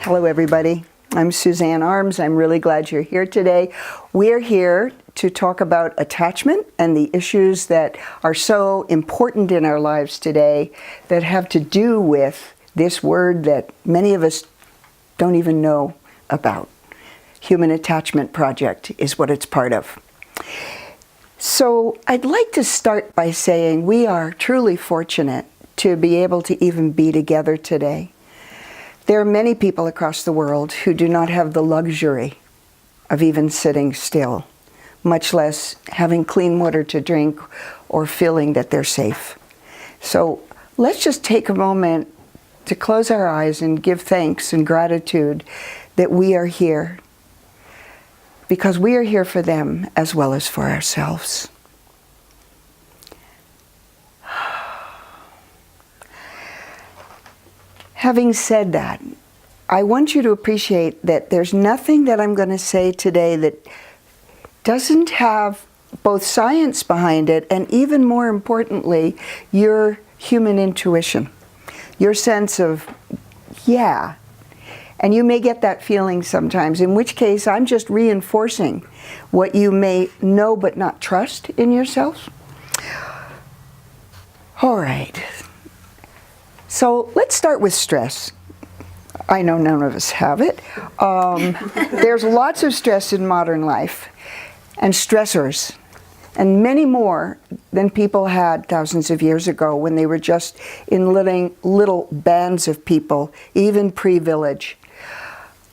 Hello everybody, I'm Suzanne Arms. I'm really glad you're here today. We're here to talk about attachment and the issues that are so important in our lives today that have to do with this word that many of us don't even know about. Human Attachment Project is what it's part of. So I'd like to start by saying we are truly fortunate to be able to even be together today. There are many people across the world who do not have the luxury of even sitting still, much less having clean water to drink or feeling that they're safe. So let's just take a moment to close our eyes and give thanks and gratitude that we are here, because we are here for them as well as for ourselves. Having said that, I want you to appreciate that there's nothing that I'm going to say today that doesn't have both science behind it and, even more importantly, your human intuition, your sense of, yeah. And you may get that feeling sometimes, in which case I'm just reinforcing what you may know but not trust in yourself. All right. So let's start with stress. I know none of us have it. There's lots of stress in modern life, and stressors, and many more than people had thousands of years ago when they were just in little bands of people, even pre-village.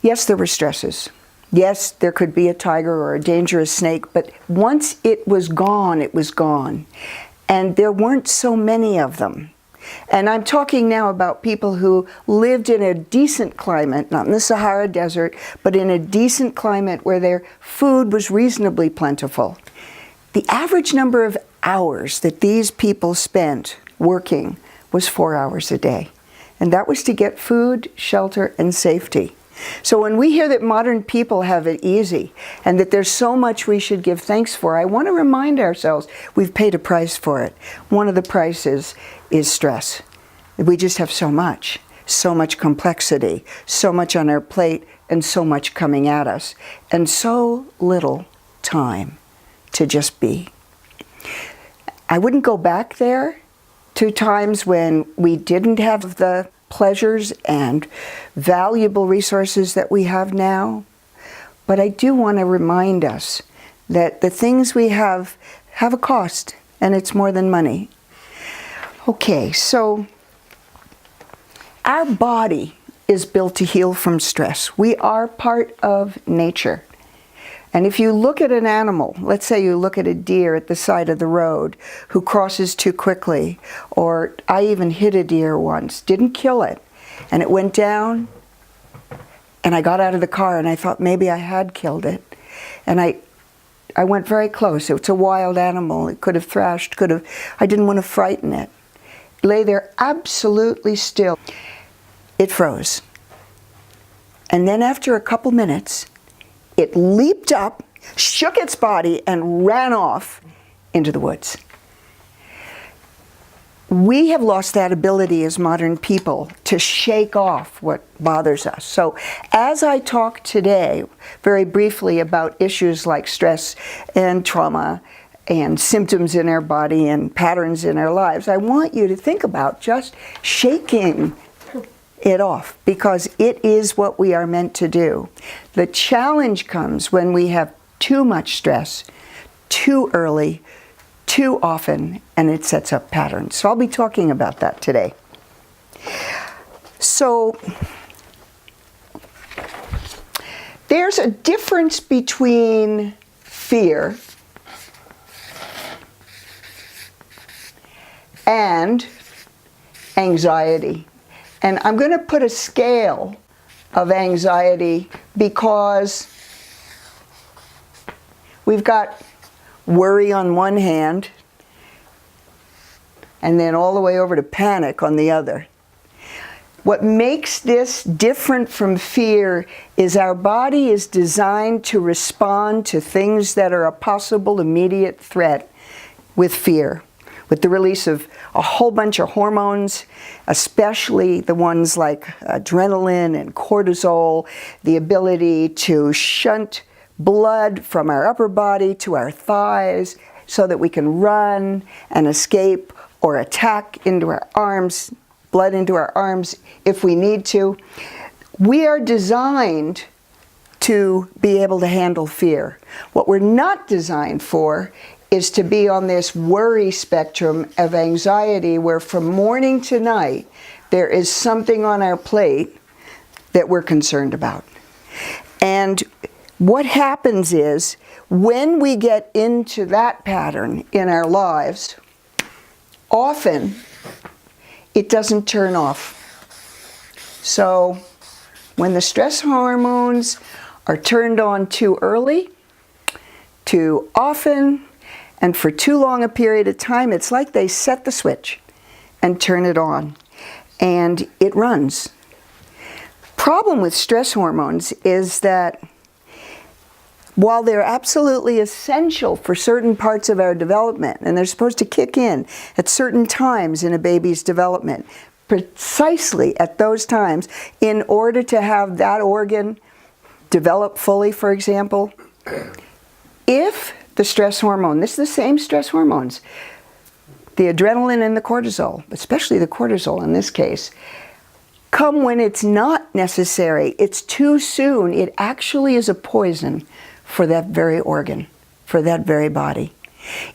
Yes, there were stresses. Yes, there could be a tiger or a dangerous snake, but once it was gone, it was gone. And there weren't so many of them. And I'm talking now about people who lived in a decent climate, not in the Sahara Desert, but in a decent climate where their food was reasonably plentiful. The average number of hours that these people spent working was 4 hours a day. And that was to get food, shelter, and safety. So when we hear that modern people have it easy and that there's so much we should give thanks for, I want to remind ourselves we've paid a price for it. One of the prices is stress. We just have so much complexity, so much on our plate, and so much coming at us, and so little time to just be. I wouldn't go back there to times when we didn't have the pleasures and valuable resources that we have now, but I do want to remind us that the things we have a cost, and it's more than money. Okay, so our body is built to heal from stress. We are part of nature. And if you look at an animal, let's say you look at a deer at the side of the road who crosses too quickly, or I even hit a deer once, didn't kill it, and it went down, and I got out of the car and I thought maybe I had killed it. And I went very close. It's a wild animal. It could have thrashed, I didn't want to frighten it. It lay there absolutely still. It froze. And then after a couple minutes, it leaped up, shook its body, and ran off into the woods. We have lost that ability as modern people to shake off what bothers us. So as I talk today, very briefly, about issues like stress and trauma and symptoms in our body and patterns in our lives, I want you to think about just shaking it off, because it is what we are meant to do. The challenge comes when we have too much stress, too early, too often, and it sets up patterns. So I'll be talking about that today. So there's a difference between fear and anxiety. And I'm going to put a scale of anxiety because we've got worry on one hand and then all the way over to panic on the other. What makes this different from fear is our body is designed to respond to things that are a possible immediate threat with fear. with the release of a whole bunch of hormones, especially the ones like adrenaline and cortisol, the ability to shunt blood from our upper body to our thighs so that we can run and escape or attack into our arms, blood into our arms if we need to. We are designed to be able to handle fear. What we're not designed for is to be on this worry spectrum of anxiety where from morning to night there is something on our plate that we're concerned about. And what happens is when we get into that pattern in our lives, often it doesn't turn off. So when the stress hormones are turned on too early, too often, and for too long a period of time, it's like they set the switch and turn it on, and it runs. Problem with stress hormones is that while they're absolutely essential for certain parts of our development, and they're supposed to kick in at certain times in a baby's development, precisely at those times, in order to have that organ develop fully, for example, if the stress hormone, this is the same stress hormones, the adrenaline and the cortisol, especially the cortisol in this case, come when it's not necessary, it's too soon, it actually is a poison for that very organ, for that very body.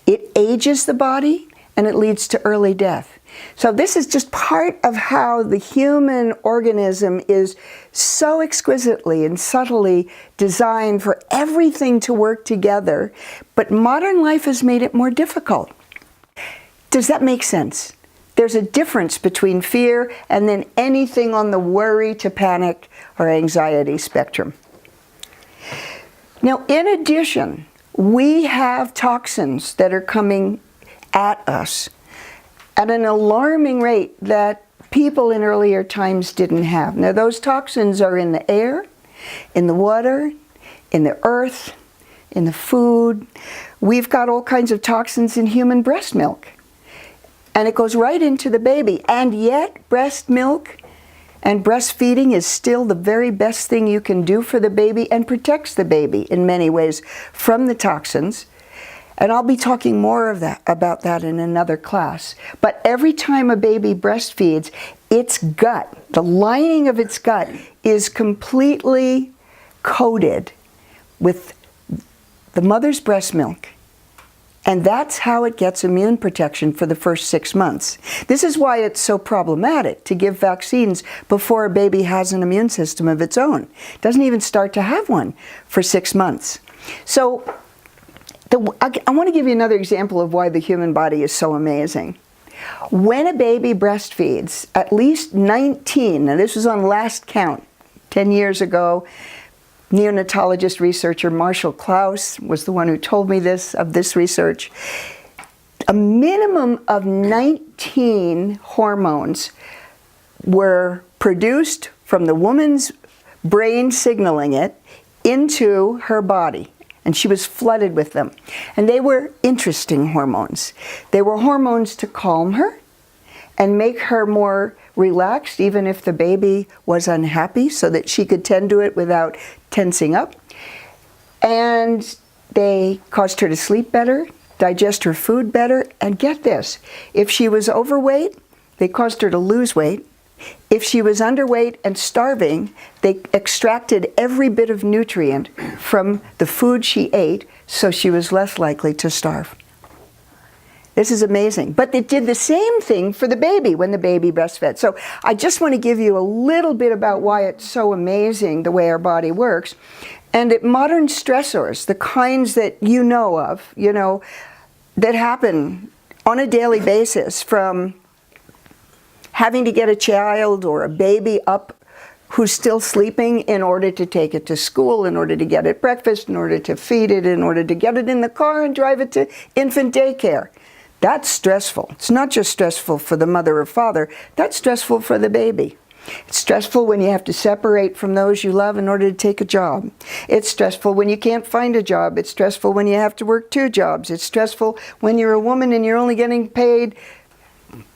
It ages the body and it leads to early death. So this is just part of how the human organism is so exquisitely and subtly designed for everything to work together, but modern life has made it more difficult. Does that make sense? There's a difference between fear and then anything on the worry to panic or anxiety spectrum. Now, in addition, we have toxins that are coming at us at an alarming rate that people in earlier times didn't have. Now, those toxins are in the air, in the water, in the earth, in the food. We've got all kinds of toxins in human breast milk. And it goes right into the baby. And yet, breast milk and breastfeeding is still the very best thing you can do for the baby and protects the baby in many ways from the toxins. And I'll be talking more of about that in another class. But every time a baby breastfeeds, its gut, the lining of its gut, is completely coated with the mother's breast milk. And that's how it gets immune protection for the first 6 months. This is why it's so problematic to give vaccines before a baby has an immune system of its own. It doesn't even start to have one for 6 months. So I want to give you another example of why the human body is so amazing. When a baby breastfeeds, at least 19, and this was on last count 10 years ago, neonatologist researcher Marshall Klaus was the one who told me this, of this research. A minimum of 19 hormones were produced from the woman's brain signaling it into her body. And she was flooded with them. And they were interesting hormones. They were hormones to calm her and make her more relaxed, even if the baby was unhappy, so that she could tend to it without tensing up. And they caused her to sleep better, digest her food better, and get this, if she was overweight, they caused her to lose weight. If she was underweight and starving, they extracted every bit of nutrient from the food she ate, so she was less likely to starve. This is amazing. But it did the same thing for the baby when the baby breastfed. So I just want to give you a little bit about why it's so amazing the way our body works. And that modern stressors, the kinds that you know of, that happen on a daily basis, from having to get a child or a baby up who's still sleeping in order to take it to school, in order to get it breakfast, in order to feed it, in order to get it in the car and drive it to infant daycare. That's stressful. It's not just stressful for the mother or father, that's stressful for the baby. It's stressful when you have to separate from those you love in order to take a job. It's stressful when you can't find a job. It's stressful when you have to work 2 jobs. It's stressful when you're a woman and you're only getting paid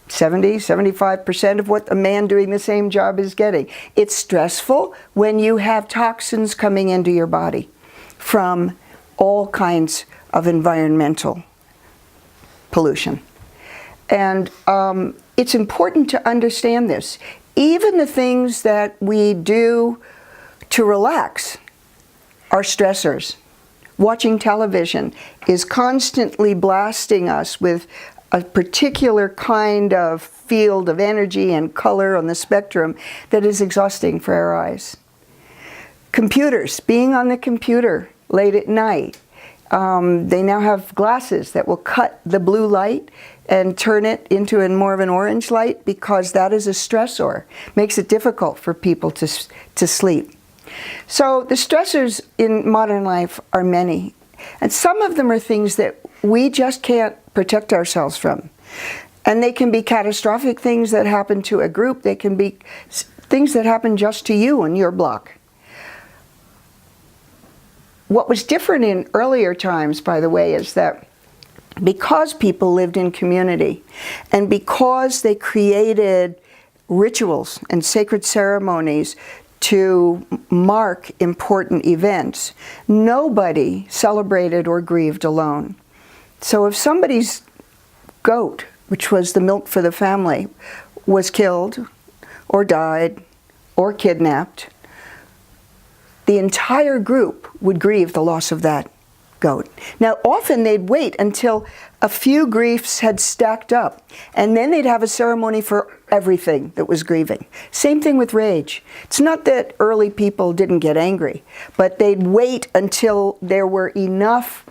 75% of what a man doing the same job is getting. It's stressful when you have toxins coming into your body from all kinds of environmental pollution. And it's important to understand this. Even the things that we do to relax are stressors. Watching television is constantly blasting us with a particular kind of field of energy and color on the spectrum that is exhausting for our eyes. Computers, being on the computer late at night. They now have glasses that will cut the blue light and turn it into more of an orange light because that is a stressor. Makes it difficult for people to sleep. So the stressors in modern life are many. And some of them are things that we just can't protect ourselves from. And they can be catastrophic things that happen to a group. They can be things that happen just to you and your block. What was different in earlier times, by the way, is that because people lived in community and because they created rituals and sacred ceremonies to mark important events, nobody celebrated or grieved alone. So if somebody's goat, which was the milk for the family, was killed or died or kidnapped, the entire group would grieve the loss of that goat. Now, often they'd wait until a few griefs had stacked up, and then they'd have a ceremony for everything that was grieving. Same thing with rage. It's not that early people didn't get angry, but they'd wait until there were enough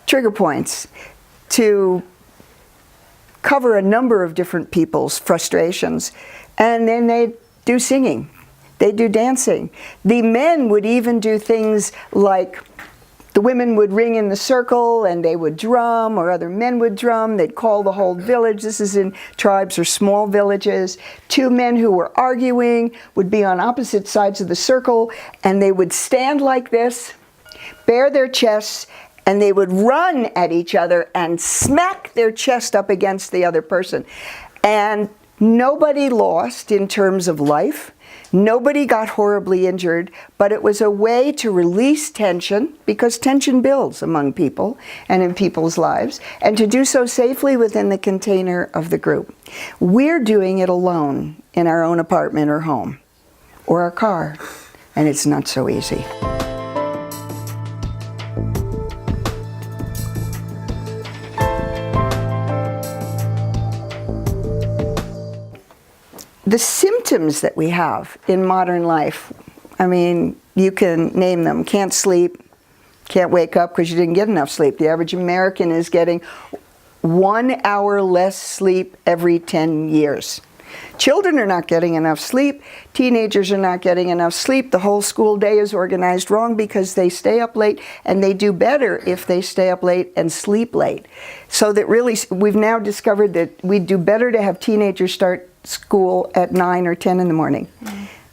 trigger points to cover a number of different people's frustrations, and then they'd do singing. They'd do dancing. The men would even do things like the women would ring in the circle and they would drum, or other men would drum. They'd call the whole village. This is in tribes or small villages. 2 men who were arguing would be on opposite sides of the circle, and they would stand like this, bare their chests, and they would run at each other and smack their chest up against the other person. And nobody lost in terms of life. Nobody got horribly injured, but it was a way to release tension, because tension builds among people and in people's lives, and to do so safely within the container of the group. We're doing it alone in our own apartment or home or our car, and it's not so easy. The symptoms that we have in modern life, I mean, you can name them. Can't sleep, can't wake up because you didn't get enough sleep. The average American is getting 1 hour less sleep every 10 years. Children are not getting enough sleep. Teenagers are not getting enough sleep. The whole school day is organized wrong because they stay up late, and they do better if they stay up late and sleep late. So that really, we've now discovered that we do better to have teenagers start school at 9 or 10 in the morning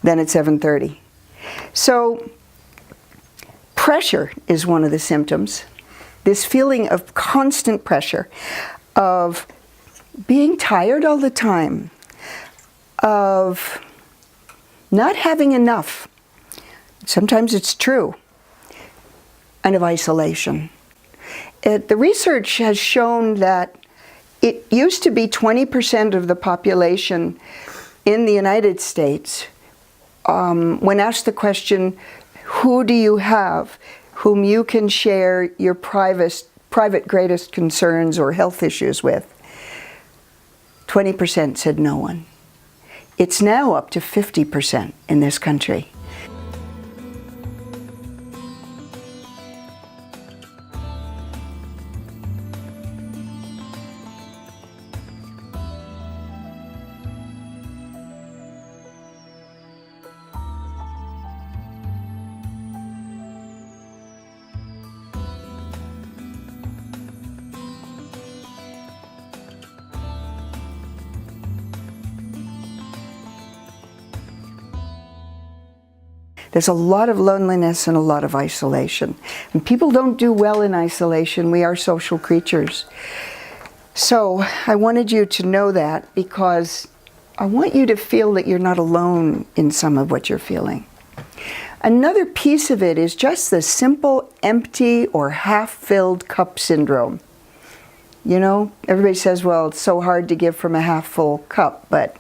than at 7:30. So pressure is one of the symptoms. This feeling of constant pressure, of being tired all the time, of not having enough. Sometimes it's true. And of isolation. The research has shown that it used to be 20% of the population in the United States, when asked the question, who do you have whom you can share your private greatest concerns or health issues with? 20% said no one. It's now up to 50% in this country. There's a lot of loneliness and a lot of isolation. And people don't do well in isolation. We are social creatures. So I wanted you to know that because I want you to feel that you're not alone in some of what you're feeling. Another piece of it is just the simple empty or half-filled cup syndrome. You know, everybody says, well, it's so hard to give from a half-full cup, but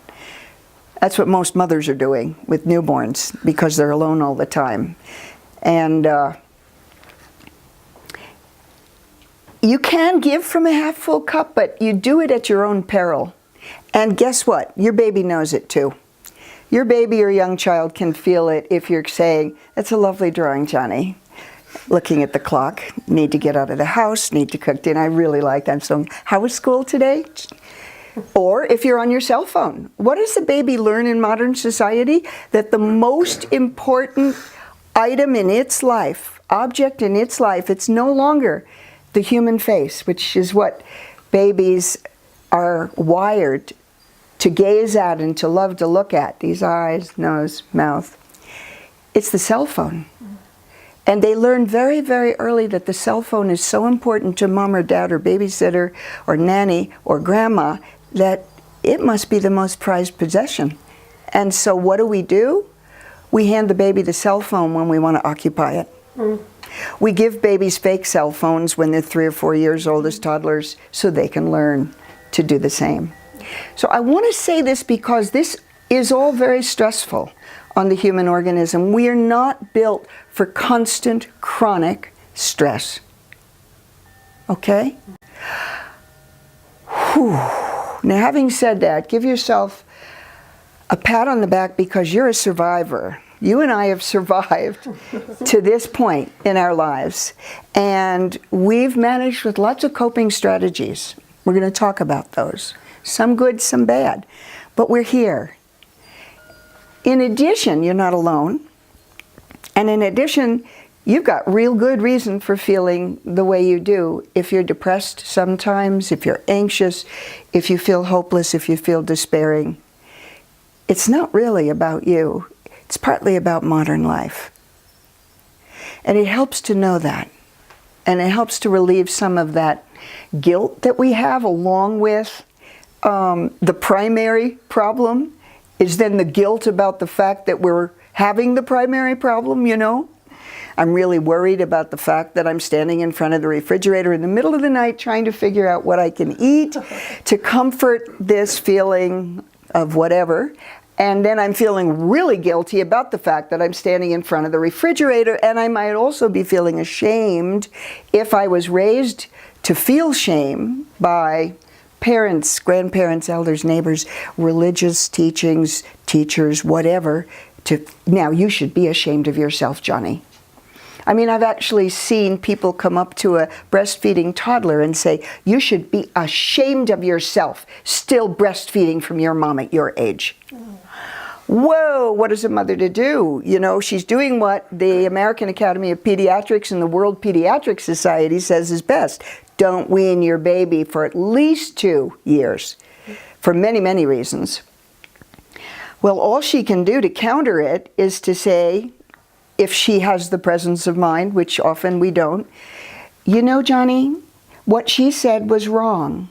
that's what most mothers are doing with newborns because they're alone all the time. And you can give from a half-full cup, but you do it at your own peril. And guess what? Your baby knows it too. Your baby or young child can feel it if you're saying, "That's a lovely drawing, Johnny." Looking at the clock, need to get out of the house, need to cook dinner. I really like that song. How was school today? Or if you're on your cell phone, what does the baby learn in modern society? That the most important item in its life, object in its life, it's no longer the human face, which is what babies are wired to gaze at and to love to look at, these eyes, nose, mouth. It's the cell phone. And they learn very, very early that the cell phone is so important to mom or dad or babysitter or nanny or grandma that it must be the most prized possession. And so what do? We hand the baby the cell phone when we want to occupy it. We give babies fake cell phones when they're 3 or 4 years old as toddlers so they can learn to do the same. So I want to say this because this is all very stressful on the human organism. We are not built for constant, chronic stress. Okay? Whew. Now, having said that, give yourself a pat on the back because you're a survivor. You and I have survived to this point in our lives. And we've managed with lots of coping strategies. We're going to talk about those. Some good, some bad. But we're here. In addition, you're not alone. And in addition, you've got real good reason for feeling the way you do. If you're depressed sometimes, if you're anxious, if you feel hopeless, if you feel despairing. It's not really about you. It's partly about modern life. And it helps to know that. And it helps to relieve some of that guilt that we have along with the primary problem is then the guilt about the fact that we're having the primary problem, you know. I'm really worried about the fact that I'm standing in front of the refrigerator in the middle of the night trying to figure out what I can eat to comfort this feeling of whatever. And then I'm feeling really guilty about the fact that I'm standing in front of the refrigerator, and I might also be feeling ashamed if I was raised to feel shame by parents, grandparents, elders, neighbors, religious teachings, teachers, whatever, now you should be ashamed of yourself, Johnny. I mean, I've actually seen people come up to a breastfeeding toddler and say, you should be ashamed of yourself, still breastfeeding from your mom at your age. Whoa, what is a mother to do? You know, she's doing what the American Academy of Pediatrics and the World Pediatric Society says is best. Don't wean your baby for at least 2 years, for many, many reasons. Well, all she can do to counter it is to say, if she has the presence of mind, which often we don't, you know, Johnny, what she said was wrong.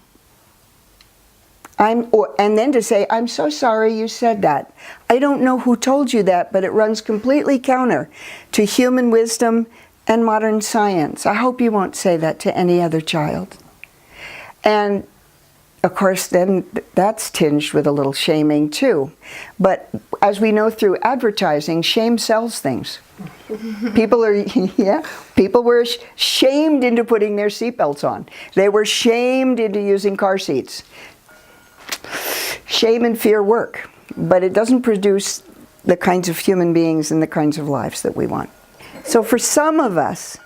And then to say, I'm so sorry you said that. I don't know who told you that, but it runs completely counter to human wisdom and modern science. I hope you won't say that to any other child. And of course, then that's tinged with a little shaming too. But as we know through advertising, shame sells things. People were shamed into putting their seatbelts on. They were shamed into using car seats. Shame and fear work, but it doesn't produce the kinds of human beings and the kinds of lives that we want. So for some of us,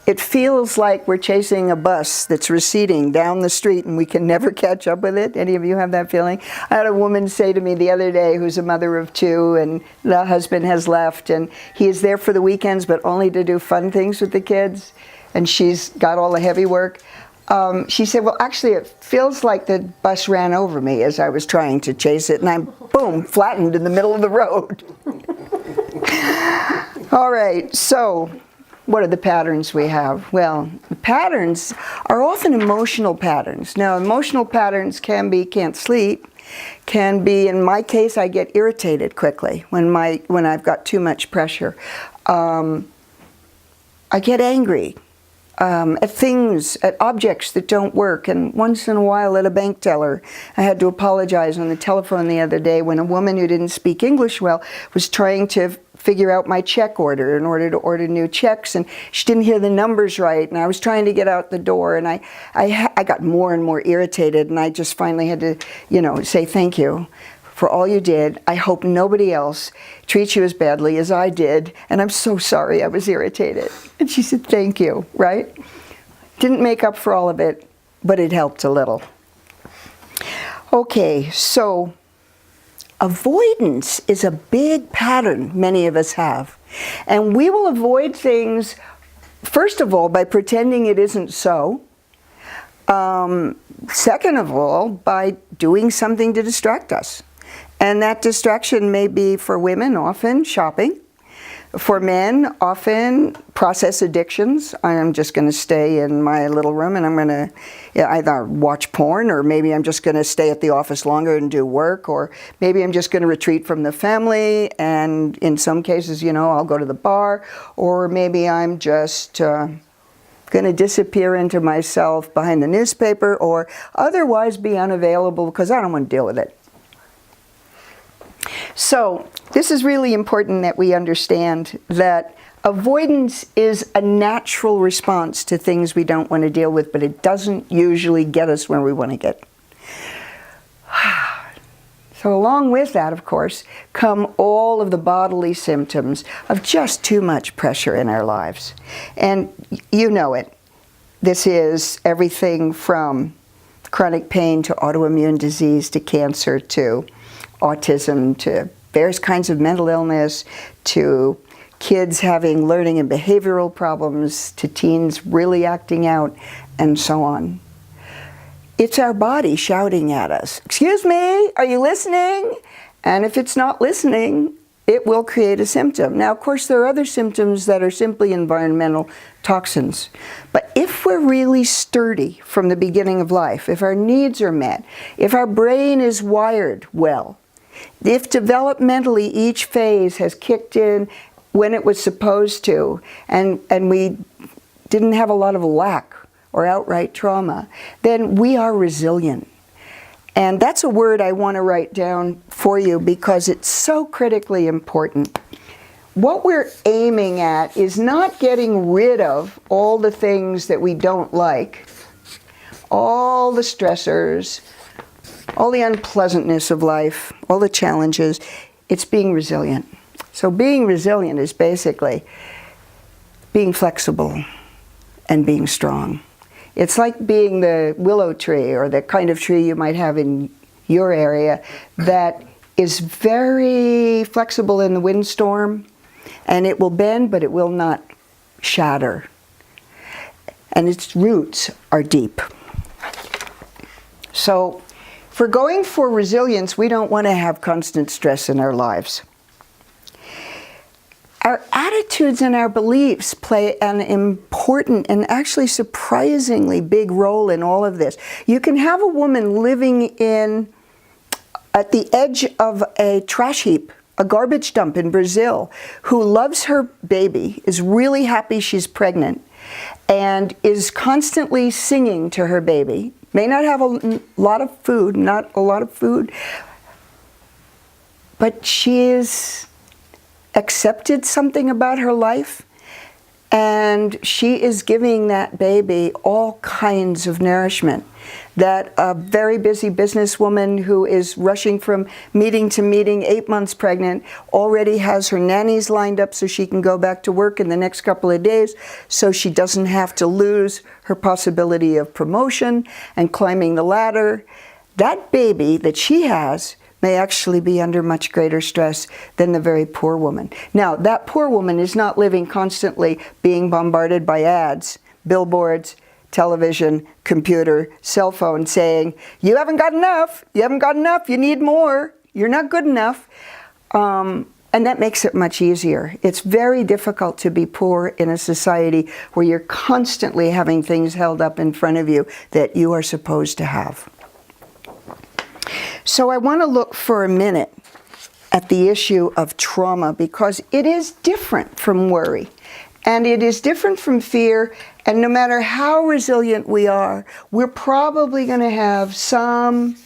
it feels like we're chasing a bus that's receding down the street and we can never catch up with it. Any of you have that feeling? I had a woman say to me the other day, who's a mother of 2, and the husband has left, and he is there for the weekends, but only to do fun things with the kids, and she's got all the heavy work. She said, well, actually, it feels like the bus ran over me as I was trying to chase it, and I'm, boom, flattened in the middle of the road. All right, so what are the patterns we have? Well, the patterns are often emotional patterns. Now, emotional patterns can be can't sleep, can be, in my case, I get irritated quickly when I've got too much pressure. I get angry at things, at objects that don't work. And once in a while at a bank teller, I had to apologize on the telephone the other day when a woman who didn't speak English well was trying to figure out my check order in order to order new checks, and she didn't hear the numbers right, and I was trying to get out the door, and I got more and more irritated, and I just finally had to, say thank you for all you did. I hope nobody else treats you as badly as I did, and I'm so sorry I was irritated. And she said, thank you, right? Didn't make up for all of it, but it helped a little. Okay, so avoidance is a big pattern many of us have. And we will avoid things, first of all, by pretending it isn't so. Second of all, by doing something to distract us. And that distraction may be, for women, often shopping. For men, often process addictions. I'm just going to stay in my little room and I'm going to either watch porn, or maybe I'm just going to stay at the office longer and do work, or maybe I'm just going to retreat from the family, and in some cases, I'll go to the bar, or maybe I'm just going to disappear into myself behind the newspaper, or otherwise be unavailable because I don't want to deal with it. So this is really important that we understand that avoidance is a natural response to things we don't want to deal with, but it doesn't usually get us where we want to get. So along with that, of course, come all of the bodily symptoms of just too much pressure in our lives. And you know it. This is everything from chronic pain to autoimmune disease to cancer to autism to various kinds of mental illness, to kids having learning and behavioral problems, to teens really acting out, and so on. It's our body shouting at us, excuse me, are you listening? And if it's not listening, it will create a symptom. Now, of course, there are other symptoms that are simply environmental toxins. But if we're really sturdy from the beginning of life, if our needs are met, if our brain is wired well, if developmentally each phase has kicked in when it was supposed to, and we didn't have a lot of lack or outright trauma, then we are resilient. And that's a word I want to write down for you because it's so critically important. What we're aiming at is not getting rid of all the things that we don't like, all the stressors, all the unpleasantness of life, all the challenges. It's being resilient. So being resilient is basically being flexible and being strong. It's like being the willow tree, or the kind of tree you might have in your area that is very flexible in the windstorm, and it will bend, but it will not shatter. And its roots are deep. So if we're going for resilience, we don't want to have constant stress in our lives. Our attitudes and our beliefs play an important and actually surprisingly big role in all of this. You can have a woman living at the edge of a trash heap, a garbage dump in Brazil, who loves her baby, is really happy she's pregnant, and is constantly singing to her baby. May not have a lot of food, but she is accepted something about her life, and she is giving that baby all kinds of nourishment that a very busy businesswoman who is rushing from meeting to meeting, 8 months pregnant, already has her nannies lined up so she can go back to work in the next couple of days, so she doesn't have to lose her possibility of promotion and climbing the ladder. That baby that she has may actually be under much greater stress than the very poor woman. Now, that poor woman is not living constantly being bombarded by ads, billboards, television, computer, cell phone saying, you haven't got enough, you need more, you're not good enough. And that makes it much easier. It's very difficult to be poor in a society where you're constantly having things held up in front of you that you are supposed to have. So I want to look for a minute at the issue of trauma, because it is different from worry. And it is different from fear, and no matter how resilient we are, we're probably going to have some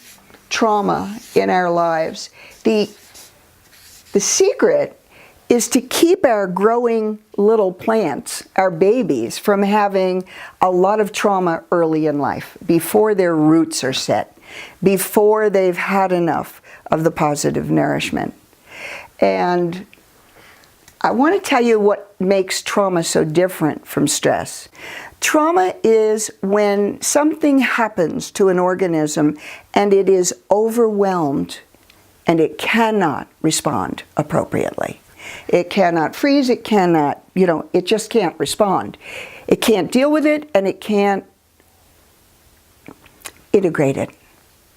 trauma in our lives. The secret is to keep our growing little plants, our babies, from having a lot of trauma early in life, before their roots are set, before they've had enough of the positive nourishment. And I want to tell you what makes trauma so different from stress. Trauma is when something happens to an organism and it is overwhelmed and it cannot respond appropriately. It cannot freeze, it cannot, it just can't respond. It can't deal with it, and it can't integrate it.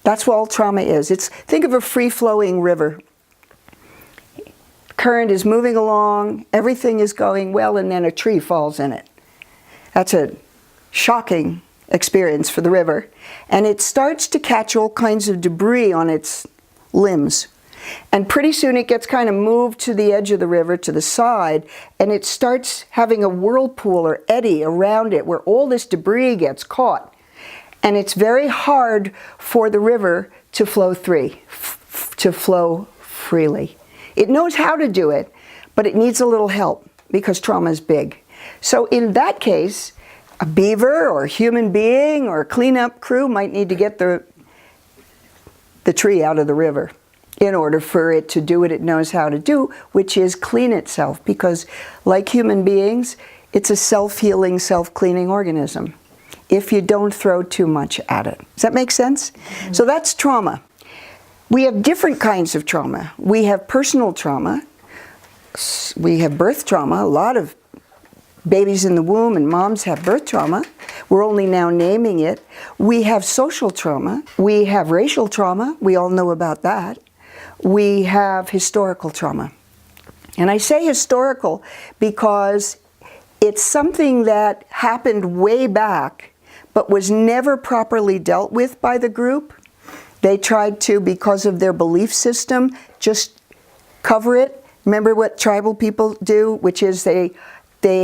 That's what all trauma is. Think of a free-flowing river. Current is moving along, everything is going well, and then a tree falls in it. That's a shocking experience for the river. And it starts to catch all kinds of debris on its limbs. And pretty soon it gets kind of moved to the edge of the river, to the side, and it starts having a whirlpool or eddy around it where all this debris gets caught. And it's very hard for the river to flow freely. It knows how to do it, but it needs a little help because trauma is big. So in that case, a beaver or a human being or a cleanup crew might need to get the tree out of the river in order for it to do what it knows how to do, which is clean itself, because like human beings, it's a self-healing, self-cleaning organism if you don't throw too much at it. Does that make sense? Mm-hmm. So that's trauma. We have different kinds of trauma. We have personal trauma. We have birth trauma. A lot of babies in the womb and moms have birth trauma. We're only now naming it. We have social trauma. We have racial trauma. We all know about that. We have historical trauma. And I say historical because it's something that happened way back but was never properly dealt with by the group. They tried to, because of their belief system, just cover it. Remember what tribal people do, which is they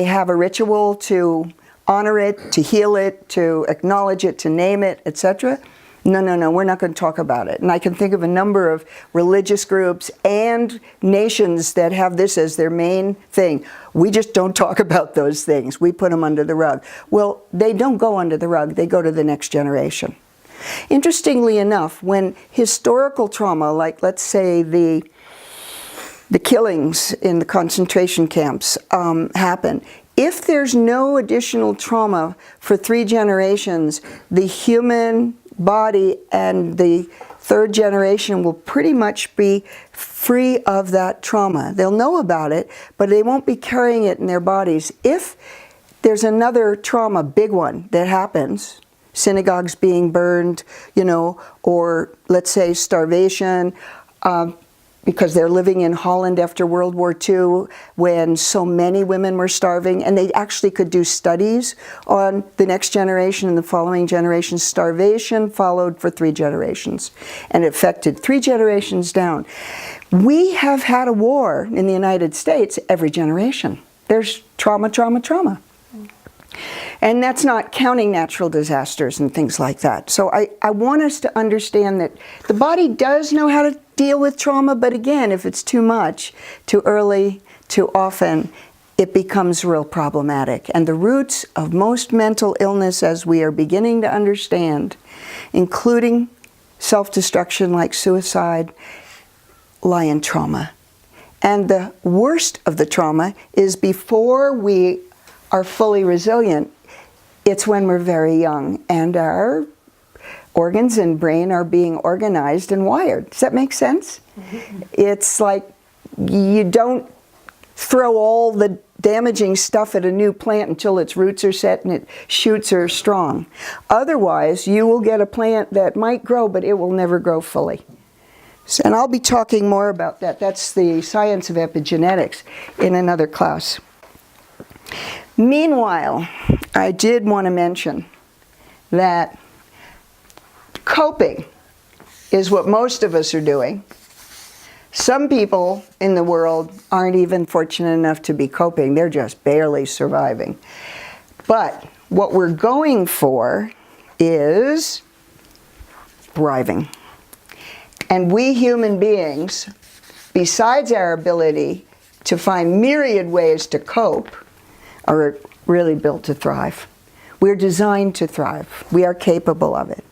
have a ritual to honor it, to heal it, to acknowledge it, to name it, etc. No, we're not going to talk about it. And I can think of a number of religious groups and nations that have this as their main thing. We just don't talk about those things. We put them under the rug. Well, they don't go under the rug. They go to the next generation. Interestingly enough, when historical trauma, like let's say the killings in the concentration camps happen, if there's no additional trauma for 3 generations, the human body and the 3rd generation will pretty much be free of that trauma. They'll know about it, but they won't be carrying it in their bodies. If there's another trauma, big one, that happens, synagogues being burned, or let's say starvation, because they're living in Holland after World War II when so many women were starving, and they actually could do studies on the next generation and the following generations. Starvation followed for 3 generations, and it affected 3 generations down. We have had a war in the United States every generation. There's trauma, trauma, trauma. And that's not counting natural disasters and things like that. So I want us to understand that the body does know how to deal with trauma, but again, if it's too much, too early, too often, it becomes real problematic. And the roots of most mental illness, as we are beginning to understand, including self-destruction like suicide, lie in trauma. And the worst of the trauma is before we are fully resilient, it's when we're very young and our organs and brain are being organized and wired. Does that make sense? Mm-hmm. It's like you don't throw all the damaging stuff at a new plant until its roots are set and its shoots are strong. Otherwise, you will get a plant that might grow, but it will never grow fully And I'll be talking more about that. That's the science of epigenetics in another class. Meanwhile, I did want to mention that coping is what most of us are doing. Some people in the world aren't even fortunate enough to be coping. They're just barely surviving. But what we're going for is thriving. And we human beings, besides our ability to find myriad ways to cope, are really built to thrive. We're designed to thrive. We are capable of it.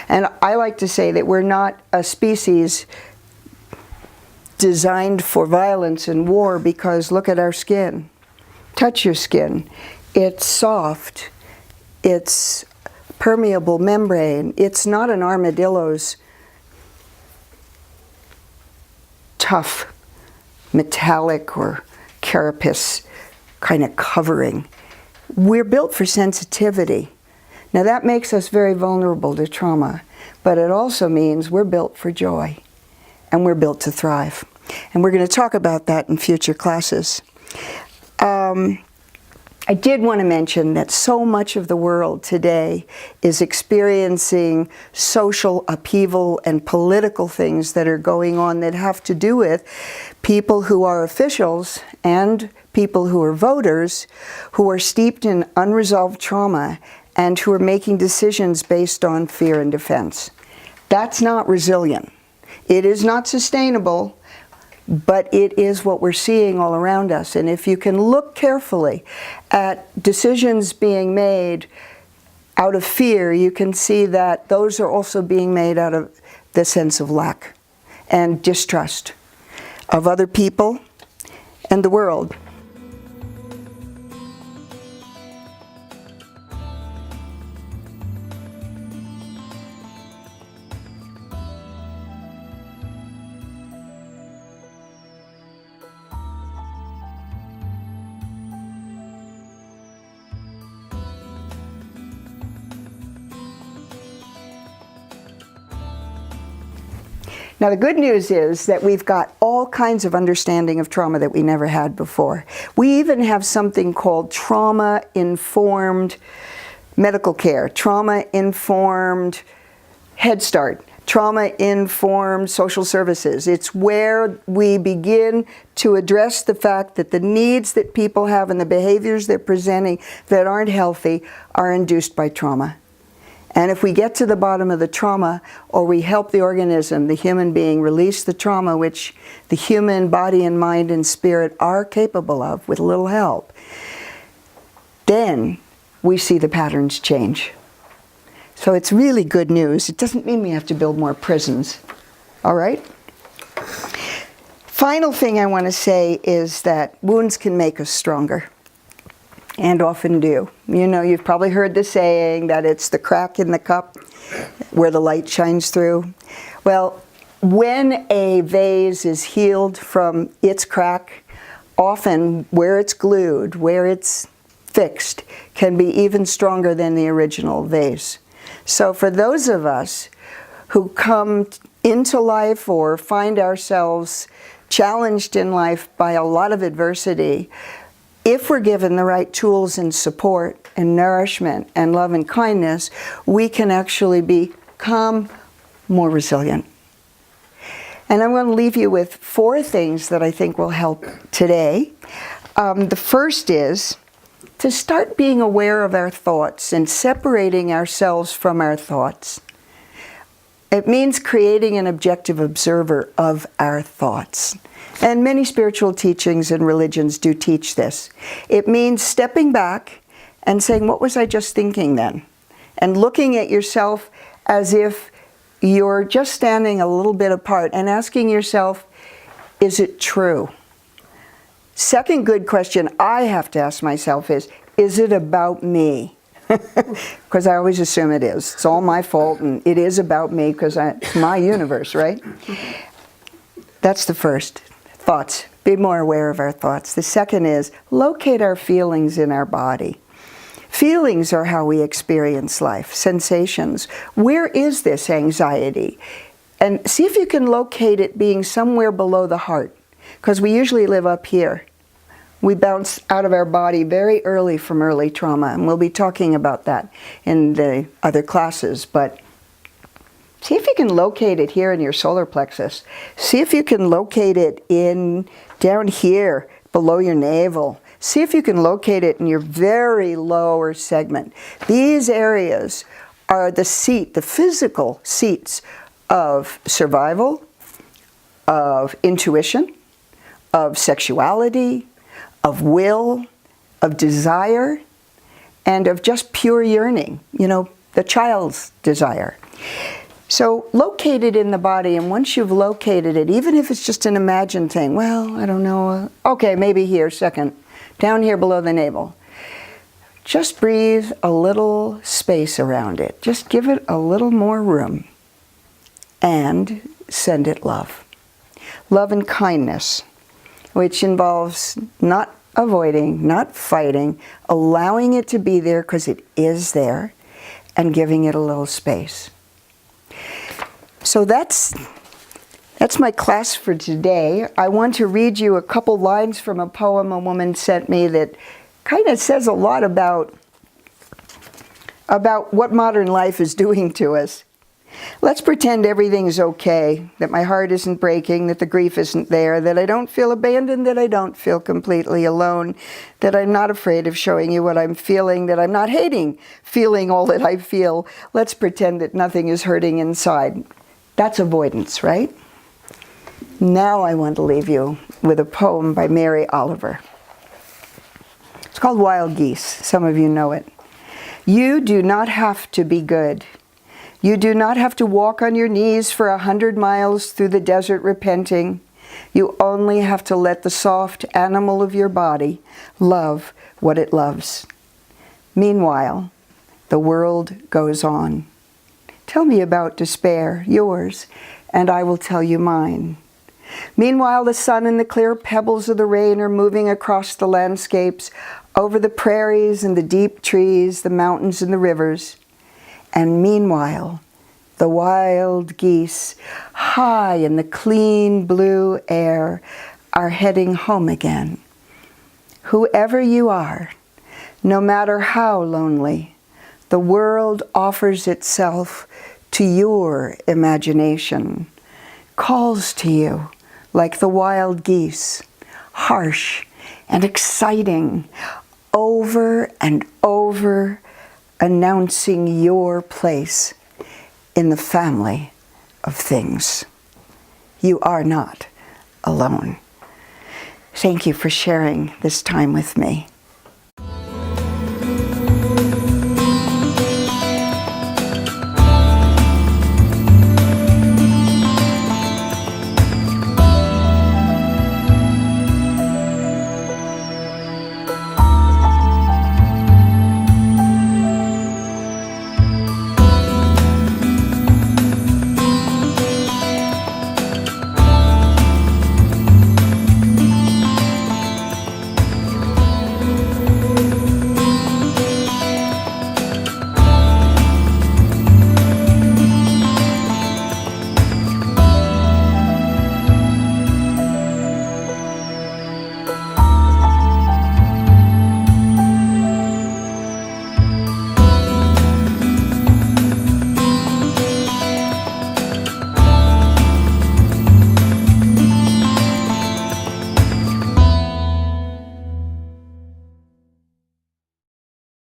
And I like to say that we're not a species designed for violence and war, because look at our skin. Touch your skin. It's soft. It's permeable membrane. It's not an armadillo's tough metallic or carapace kind of covering. We're built for sensitivity. Now that makes us very vulnerable to trauma, but it also means we're built for joy, and we're built to thrive. And we're going to talk about that in future classes. I did want to mention that so much of the world today is experiencing social upheaval and political things that are going on that have to do with people who are officials and people who are voters who are steeped in unresolved trauma and who are making decisions based on fear and defense. That's not resilient. It is not sustainable, but it is what we're seeing all around us. And if you can look carefully at decisions being made out of fear, you can see that those are also being made out of the sense of lack and distrust of other people and the world. Now the good news is that we've got all kinds of understanding of trauma that we never had before. We even have something called trauma-informed medical care, trauma-informed Head Start, trauma-informed social services. It's where we begin to address the fact that the needs that people have and the behaviors they're presenting that aren't healthy are induced by trauma. And if we get to the bottom of the trauma, or we help the organism, the human being, release the trauma, which the human body and mind and spirit are capable of with a little help, then we see the patterns change. So it's really good news. It doesn't mean we have to build more prisons. All right? Final thing I want to say is that wounds can make us stronger. And often do. You know, you've probably heard the saying that it's the crack in the cup where the light shines through. Well, when a vase is healed from its crack, often where it's glued, where it's fixed, can be even stronger than the original vase. So for those of us who come into life or find ourselves challenged in life by a lot of adversity, if we're given the right tools and support and nourishment and love and kindness, we can actually become more resilient. And I'm going to leave you with 4 things that I think will help today. The first is to start being aware of our thoughts and separating ourselves from our thoughts. It means creating an objective observer of our thoughts. And many spiritual teachings and religions do teach this. It means stepping back and saying, what was I just thinking then? And looking at yourself as if you're just standing a little bit apart and asking yourself, is it true? Second good question I have to ask myself is it about me? Because I always assume it is. It's all my fault, and it is about me because it's my universe, right? That's the first. Thoughts. Be more aware of our thoughts. The second is locate our feelings in our body. Feelings are how we experience life. Sensations. Where is this anxiety? And see if you can locate it being somewhere below the heart, because we usually live up here. We bounce out of our body very early from early trauma, and we'll be talking about that in the other classes. But see if you can locate it here in your solar plexus. See if you can locate it down here below your navel. See if you can locate it in your very lower segment. These areas are the physical seats of survival, of intuition, of sexuality, of will, of desire, and of just pure yearning, the child's desire. So locate it in the body, and once you've located it, even if it's just an imagined thing, well, I don't know, okay, maybe here, second, down here below the navel. Just breathe a little space around it. Just give it a little more room. And send it love. Love and kindness, which involves not avoiding, not fighting, allowing it to be there because it is there, and giving it a little space. So that's my class for today. I want to read you a couple lines from a poem a woman sent me that kind of says a lot about what modern life is doing to us. Let's pretend everything's okay, that my heart isn't breaking, that the grief isn't there, that I don't feel abandoned, that I don't feel completely alone, that I'm not afraid of showing you what I'm feeling, that I'm not hating feeling all that I feel. Let's pretend that nothing is hurting inside. That's avoidance, right? Now I want to leave you with a poem by Mary Oliver. It's called Wild Geese. Some of you know it. You do not have to be good. You do not have to walk on your knees for 100 miles through the desert repenting. You only have to let the soft animal of your body love what it loves. Meanwhile, the world goes on. Tell me about despair, yours, and I will tell you mine. Meanwhile, the sun and the clear pebbles of the rain are moving across the landscapes, over the prairies and the deep trees, the mountains and the rivers. And meanwhile, the wild geese, high in the clean blue air, are heading home again. Whoever you are, no matter how lonely, the world offers itself to your imagination, calls to you like the wild geese, harsh and exciting, over and over, announcing your place in the family of things. You are not alone. Thank you for sharing this time with me.